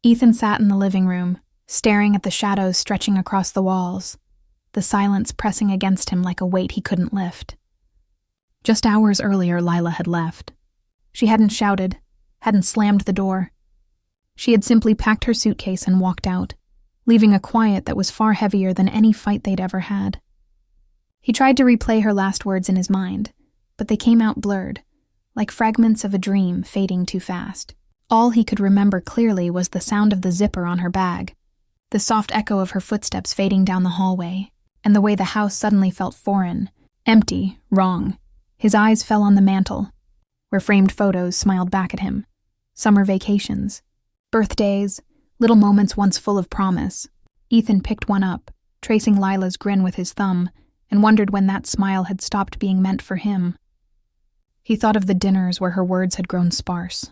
Ethan sat in the living room, staring at the shadows stretching across the walls, the silence pressing against him like a weight he couldn't lift. Just hours earlier, Lila had left. She hadn't shouted, hadn't slammed the door. She had simply packed her suitcase and walked out, leaving a quiet that was far heavier than any fight they'd ever had. He tried to replay her last words in his mind, but they came out blurred, like fragments of a dream fading too fast. All he could remember clearly was the sound of the zipper on her bag, the soft echo of her footsteps fading down the hallway, and the way the house suddenly felt foreign, empty, wrong. His eyes fell on the mantel, where framed photos smiled back at him. Summer vacations, birthdays, little moments once full of promise. Ethan picked one up, tracing Lila's grin with his thumb, and wondered when that smile had stopped being meant for him. He thought of the dinners where her words had grown sparse,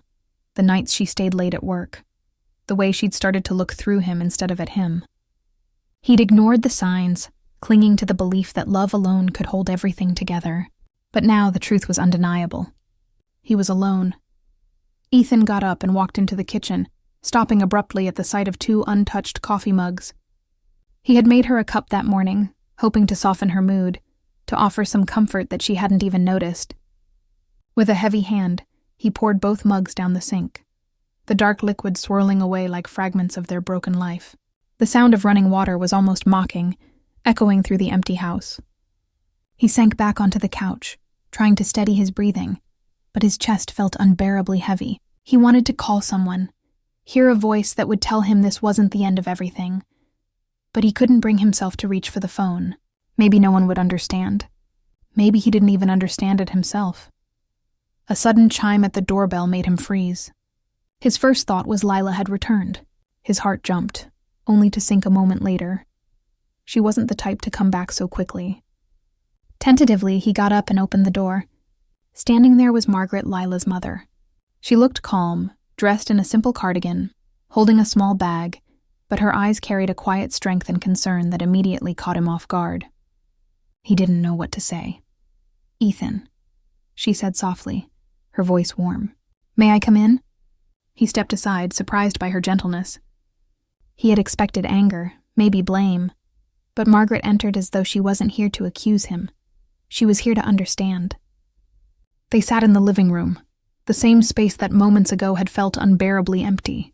the nights she stayed late at work, the way she'd started to look through him instead of at him. He'd ignored the signs, clinging to the belief that love alone could hold everything together. But now the truth was undeniable. He was alone. Ethan got up and walked into the kitchen, stopping abruptly at the sight of 2 untouched coffee mugs. He had made her a cup that morning, hoping to soften her mood, to offer some comfort that she hadn't even noticed. With a heavy hand, he poured both mugs down the sink, the dark liquid swirling away like fragments of their broken life. The sound of running water was almost mocking, echoing through the empty house. He sank back onto the couch, trying to steady his breathing, but his chest felt unbearably heavy. He wanted to call someone, hear a voice that would tell him this wasn't the end of everything. But he couldn't bring himself to reach for the phone. Maybe no one would understand. Maybe he didn't even understand it himself. A sudden chime at the doorbell made him freeze. His first thought was Lila had returned. His heart jumped, only to sink a moment later. She wasn't the type to come back so quickly. Tentatively, he got up and opened the door. Standing there was Margaret, Lila's mother. She looked calm, dressed in a simple cardigan, holding a small bag, but her eyes carried a quiet strength and concern that immediately caught him off guard. He didn't know what to say. "Ethan," she said softly, her voice warm. "May I come in?" He stepped aside, surprised by her gentleness. He had expected anger, maybe blame, but Margaret entered as though she wasn't here to accuse him. She was here to understand. They sat in the living room, the same space that moments ago had felt unbearably empty.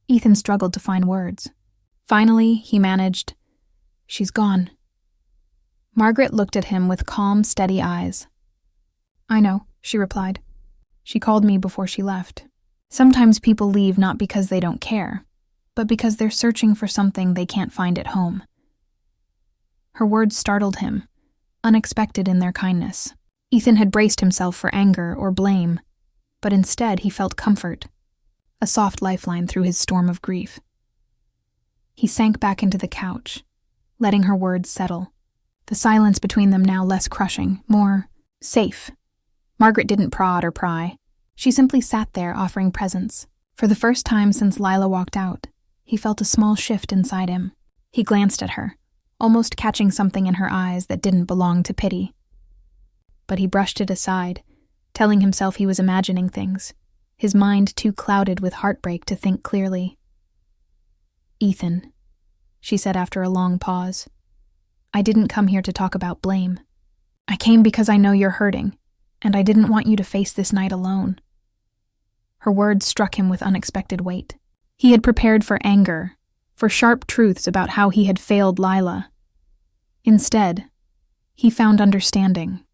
Ethan struggled to find words. Finally, he managed, "She's gone." Margaret looked at him with calm, steady eyes. "I know," she replied. "She called me before she left. Sometimes people leave not because they don't care, but because they're searching for something they can't find at home." Her words startled him, unexpected in their kindness. Ethan had braced himself for anger or blame, but instead he felt comfort, a soft lifeline through his storm of grief. He sank back into the couch, letting her words settle, the silence between them now less crushing, more safe. Margaret didn't prod or pry. She simply sat there offering presence. For the first time since Lila walked out, he felt a small shift inside him. He glanced at her, almost catching something in her eyes that didn't belong to pity. But he brushed it aside, telling himself he was imagining things, his mind too clouded with heartbreak to think clearly. "Ethan," she said after a long pause, "I didn't come here to talk about blame. I came because I know you're hurting, and I didn't want you to face this night alone." Her words struck him with unexpected weight. He had prepared for anger, for sharp truths about how he had failed Lila. Instead, he found understanding.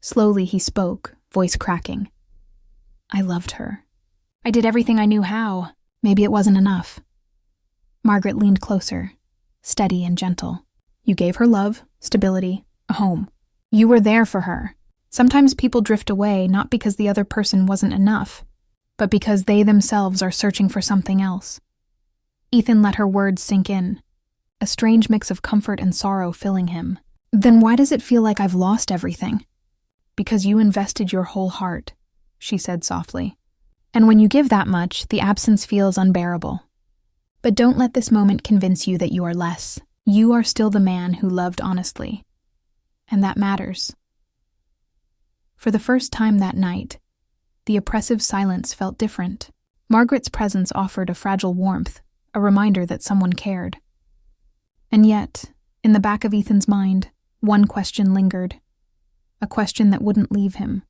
Slowly he spoke, voice cracking. "I loved her. I did everything I knew how. Maybe it wasn't enough." Margaret leaned closer, steady and gentle. "You gave her love, stability, a home. You were there for her. Sometimes people drift away not because the other person wasn't enough, but because they themselves are searching for something else." Ethan let her words sink in, a strange mix of comfort and sorrow filling him. "Then why does it feel like I've lost everything?" "Because you invested your whole heart," she said softly. "And when you give that much, the absence feels unbearable. But don't let this moment convince you that you are less. You are still the man who loved honestly. And that matters." For the first time that night, the oppressive silence felt different, Margaret's presence offered a fragile warmth, a reminder that someone cared. And yet, in the back of Ethan's mind, one question lingered. A question that wouldn't leave him.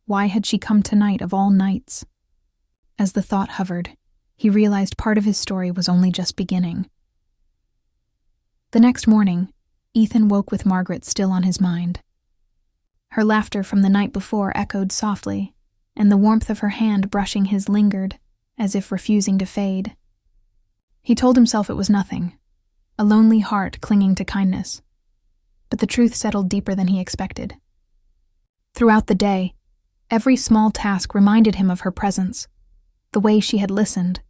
Why had she come tonight of all nights? As the thought hovered, he realized part of his story was only just beginning. The next morning, Ethan woke with Margaret still on his mind. Her laughter from the night before echoed softly, and the warmth of her hand brushing his lingered, as if refusing to fade. He told himself it was nothing, a lonely heart clinging to kindness. But the truth settled deeper than he expected. Throughout the day, every small task reminded him of her presence, the way she had listened,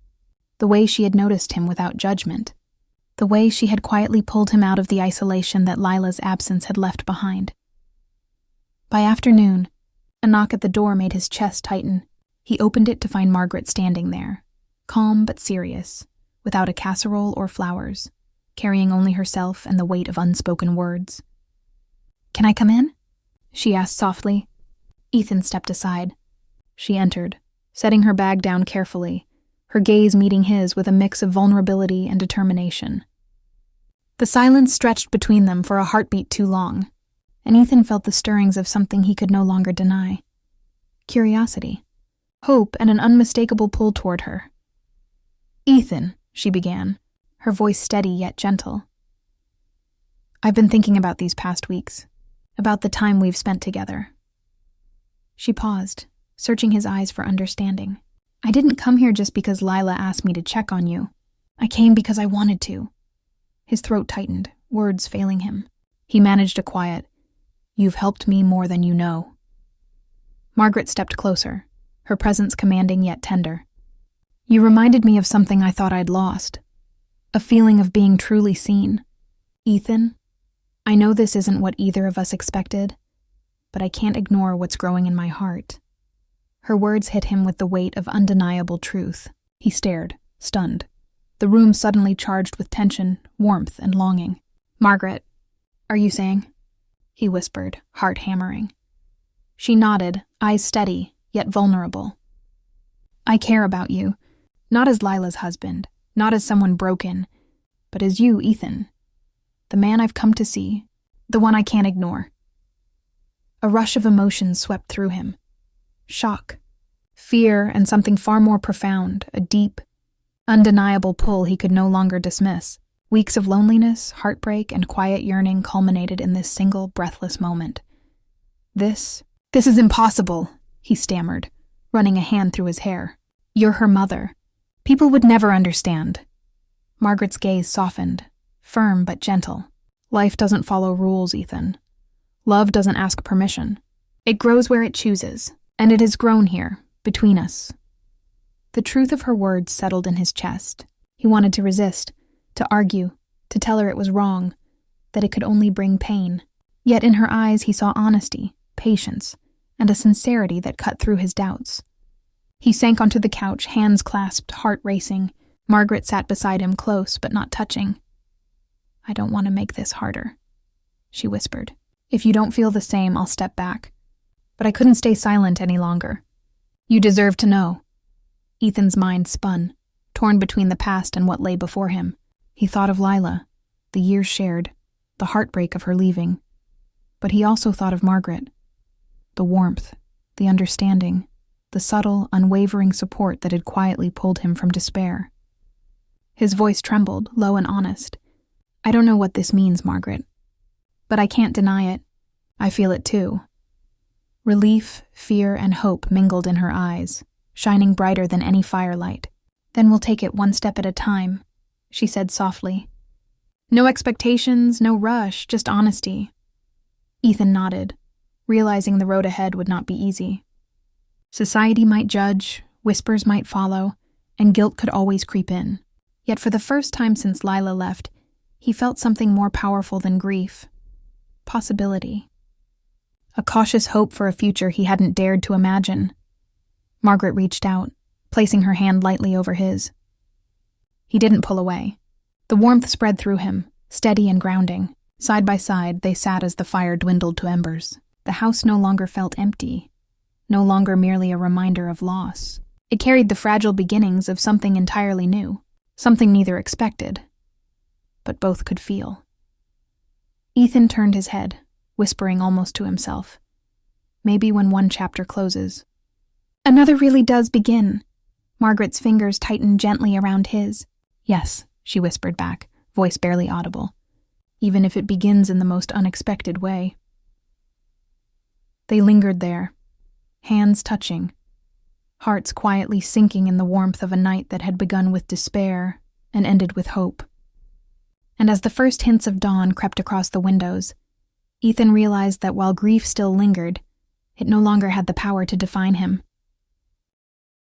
the way she had noticed him without judgment, the way she had quietly pulled him out of the isolation that Lila's absence had left behind. By afternoon, a knock at the door made his chest tighten. He opened it to find Margaret standing there, calm but serious, without a casserole or flowers, carrying only herself and the weight of unspoken words. "Can I come in?" she asked softly. Ethan stepped aside. She entered, setting her bag down carefully, her gaze meeting his with a mix of vulnerability and determination. The silence stretched between them for a heartbeat too long, and Ethan felt the stirrings of something he could no longer deny. Curiosity, hope, and an unmistakable pull toward her. "Ethan," she began, her voice steady yet gentle. "I've been thinking about these past weeks, about the time we've spent together." She paused, searching his eyes for understanding. "I didn't come here just because Lila asked me to check on you. I came because I wanted to." His throat tightened, words failing him. He managed a quiet, "You've helped me more than you know." Margaret stepped closer, her presence commanding yet tender. "You reminded me of something I thought I'd lost. A feeling of being truly seen. Ethan, I know this isn't what either of us expected, but I can't ignore what's growing in my heart." Her words hit him with the weight of undeniable truth. He stared, stunned, the room suddenly charged with tension, warmth, and longing. "Margaret, are you saying?" he whispered, heart hammering. She nodded, eyes steady, yet vulnerable. "I care about you, not as Lila's husband, not as someone broken, but as you, Ethan. The man I've come to see, the one I can't ignore." A rush of emotions swept through him. Shock, fear, and something far more profound, a deep, undeniable pull he could no longer dismiss. Weeks of loneliness, heartbreak, and quiet yearning culminated in this single, breathless moment. This is impossible," he stammered, running a hand through his hair. "You're her mother. People would never understand." Margaret's gaze softened, firm but gentle. "Life doesn't follow rules, Ethan. Love doesn't ask permission. It grows where it chooses, and it has grown here, between us." The truth of her words settled in his chest. He wanted to resist, to argue, to tell her it was wrong, that it could only bring pain. Yet in her eyes he saw honesty, patience, and a sincerity that cut through his doubts. He sank onto the couch, hands clasped, heart racing. Margaret sat beside him, close but not touching. "I don't want to make this harder," she whispered. "If you don't feel the same, I'll step back." But I couldn't stay silent any longer. "You deserve to know." Ethan's mind spun, torn between the past and what lay before him. He thought of Lila, the years shared, the heartbreak of her leaving. But he also thought of Margaret. The warmth, the understanding, the subtle, unwavering support that had quietly pulled him from despair. His voice trembled, low and honest. "I don't know what this means, Margaret. But I can't deny it. I feel it too." Relief, fear, and hope mingled in her eyes, shining brighter than any firelight. "Then we'll take it one step at a time," she said softly. "No expectations, no rush, just honesty." Ethan nodded, realizing the road ahead would not be easy. Society might judge, whispers might follow, and guilt could always creep in. Yet for the first time since Lila left, he felt something more powerful than grief. Possibility. A cautious hope for a future he hadn't dared to imagine. Margaret reached out, placing her hand lightly over his. He didn't pull away. The warmth spread through him, steady and grounding. Side by side, they sat as the fire dwindled to embers. The house no longer felt empty, no longer merely a reminder of loss. It carried the fragile beginnings of something entirely new, something neither expected, but both could feel. Ethan turned his head, whispering almost to himself. Maybe when one chapter closes. Another really does begin. Margaret's fingers tightened gently around his. Yes, she whispered back, voice barely audible. Even if it begins in the most unexpected way. They lingered there, hands touching, hearts quietly sinking in the warmth of a night that had begun with despair and ended with hope. And as the first hints of dawn crept across the windows, Ethan realized that while grief still lingered, it no longer had the power to define him.